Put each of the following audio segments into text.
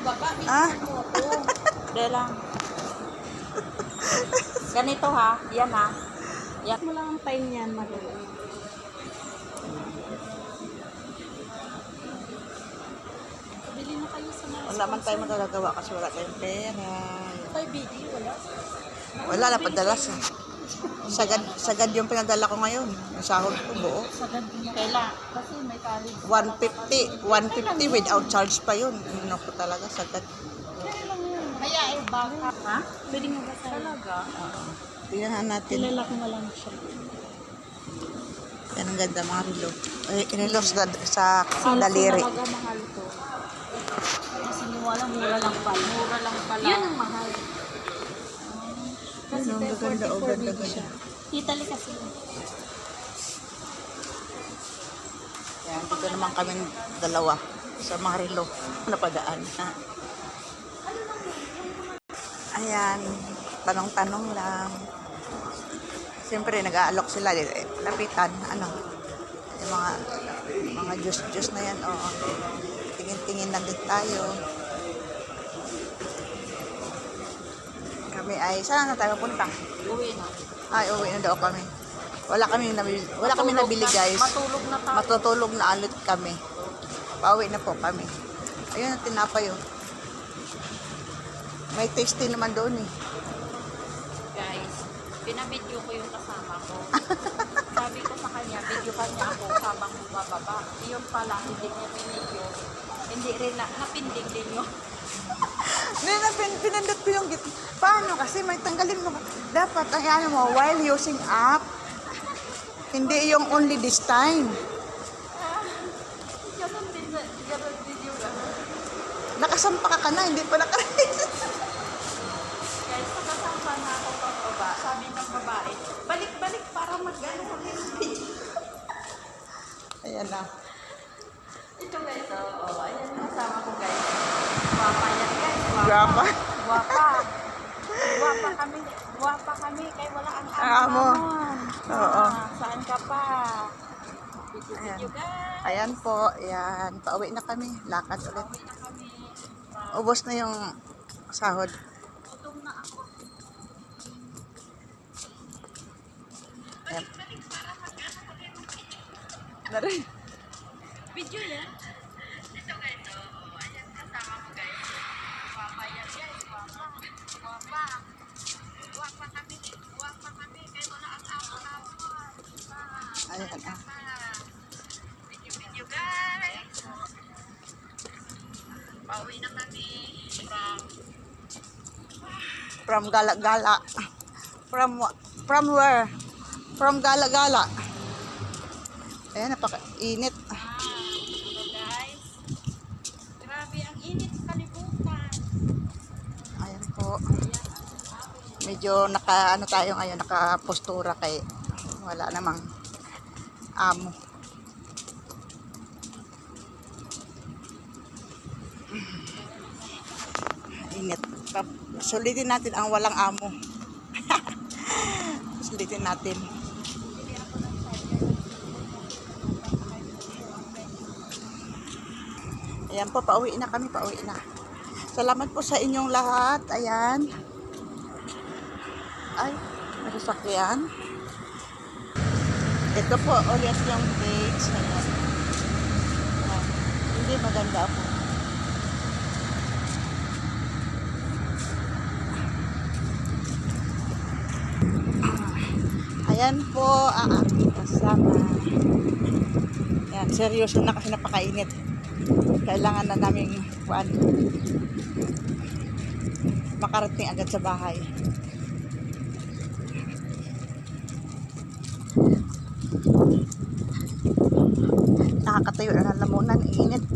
baba. Ah? Hindi lang. Ganito ha. Yan ha. Yan mo lang ang time niyan. Bili na kayo sa mga Wala man tayo magagagawa kasi wala tayong pera. Kay BD, wala. Wala na, padalas. Sagad yung pinadala ko ngayon. Yung sahod ko buo. Sagad mo. Kailan? Kasi may college. 150 without charge pa yun. Ano ko talaga, sagad. Kaya baka. Ha? Pwede nga ba sa talaga? Tingnan natin. Kilala ko na lang siya. Yan ang ganda mga relo. Relo sa daliri. Talaga mahal to. Kasi niwala, mura lang pala. Mura lang pala. Yun ang mahal. Kasi Ano, ganda, oh, 44 ganda, baby siya. Italy kasi. Yan, dito naman kami dalawa sa mga relo. Napadaan. Ayan, tanong-tanong lang. Siyempre, nag-aalok sila. Lapitan, ano, yung mga juice na yan, oh. Tingin-tingin lang din tayo. Kami ay, saan na tayo punta? Uwi na. Ay, uwi na daw kami. Wala kami nabili, guys. Matulog na tayo. Matutulog na alit kami. Pauwi na po kami. Ayun ang tinapay, oh. May tasty naman doon, eh. Guys, pinabidyo ko yung kasama ko. Sabi ko sa kanya, video ka niya ako habang bumababa. Iyon pala, hindi niya pinidyo. Hindi rin na, napinding din yun. Pinindot ko yung gitna. Paano? Kasi may tanggalin mo. Dapat, ang ano mo, while using app, hindi yung only this time. Ganun din video ka. Nakasampa ka na, hindi pa nakarin. Guys, nakasampa na ako pababa. Sabi ng babae, balik-balik para mag-ano kami ng video. Ayan na. Ito guys, oh, ayan kasama ko guys. Guwapa yan guys, Guwapa. Guwapa. Guwapa kami. Guwapa kami, kaya wala ang Amo. Oo. Saan ka pa? Ayan. Video guys. Ayan po, ayan. Pauwi na kami. Lakad ulit. Uwi na kami. Ubos na yung sahod. Gutom na ako. Ayan. Video yan. Ito guys, oh, ayan kasama ko guys. Guwapa yan guys, guwapa. Guwapa. Guwapa kami. Guwapa kami, kaya wala ang amo-amo. Ayan ah. Video guys. Pauwi na kami From Gala-Gala. From where? From Gala-Gala. Ayan, napaka-init. Hello guys. Grabe ang init sa kalibutan. Ayan po. Medyo ano tayo ngayon, nakapostura kay wala namang amo. Init. Sulitin natin ang walang amo. Sulitin natin. Ayan po, pauwi na kami, pauwi na. Salamat po sa inyong lahat. Ayan. Ay, may sasakyan. Ito po, ulit yung page. Ayan. Ayan. Hindi maganda po. Ayan po, kasama. Ayan, seryoso na kasi napakainit. Kailangan na naming makarating agad sa bahay. Nakakatayo na ng lamunan, init.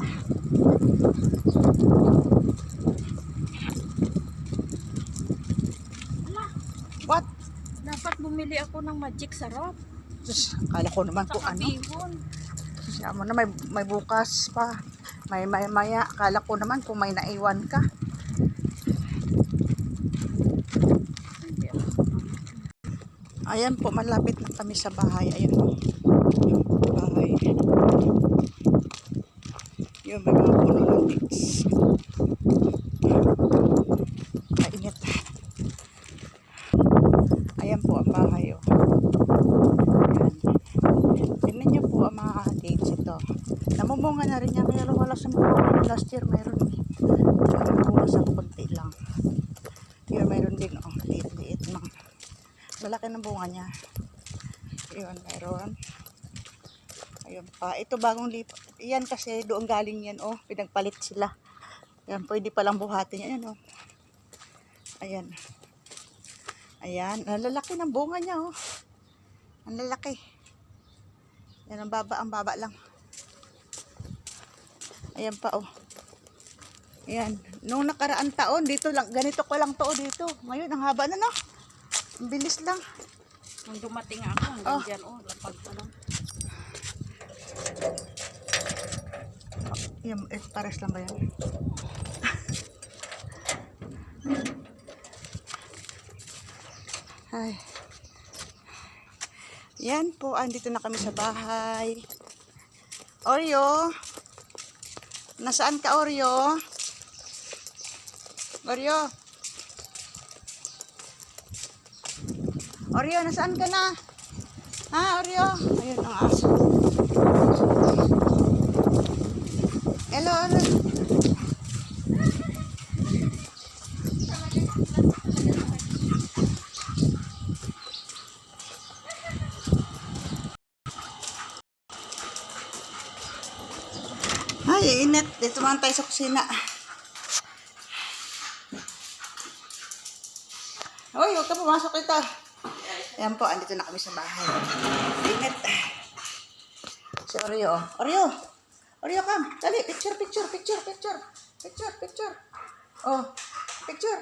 What? Dapat bumili ako ng magic sarap. Diyos, akala ko naman kung ano. Bihon. Siya mo na may bukas pa. May maya. Akala ko naman kung may naiwan ka. Ayan po, malapit na kami sa bahay. Ayan po. Bahay. Yung may mga puno ng tics. sa mga last year mayroon. Nabulas ang konti lang. Yun, mayroon din, oh, liit-liit. Malaki ng bunga niya. Yun, mayroon. Ayun pa. Ito bagong lipat. Yan kasi doon galing yan, oh. Pinagpalit sila. Yan, pwede palang buhatin yan, oh. Ayan. Ayan. Ang lalaki ng bunga niya, oh. Ang lalaki. Yan, ang baba lang. Ayan pa, oh. Ayan. Nung nakaraan taon, dito lang, ganito ko lang to, oh, dito. Ngayon, ang haba na, no? Ang bilis lang. Nung dumating ako, hanggang dyan, lapag pa lang. Yan, pares lang ba yan? Ay. Yan po, andito na kami sa bahay. Oreo. Nasaan ka, Oreo? Oreo. Oreo, nasaan ka na? Ha, Oreo? Ayun ang aso. Hello, Oreo. Ay, init. Dito man tayo sa kusina. Hoy, huwag ka pumasok ito. Ayan po, andito na kami sa bahay. Init. Si Oreo. Oreo! Oreo, come. Dali, picture. Oh, picture.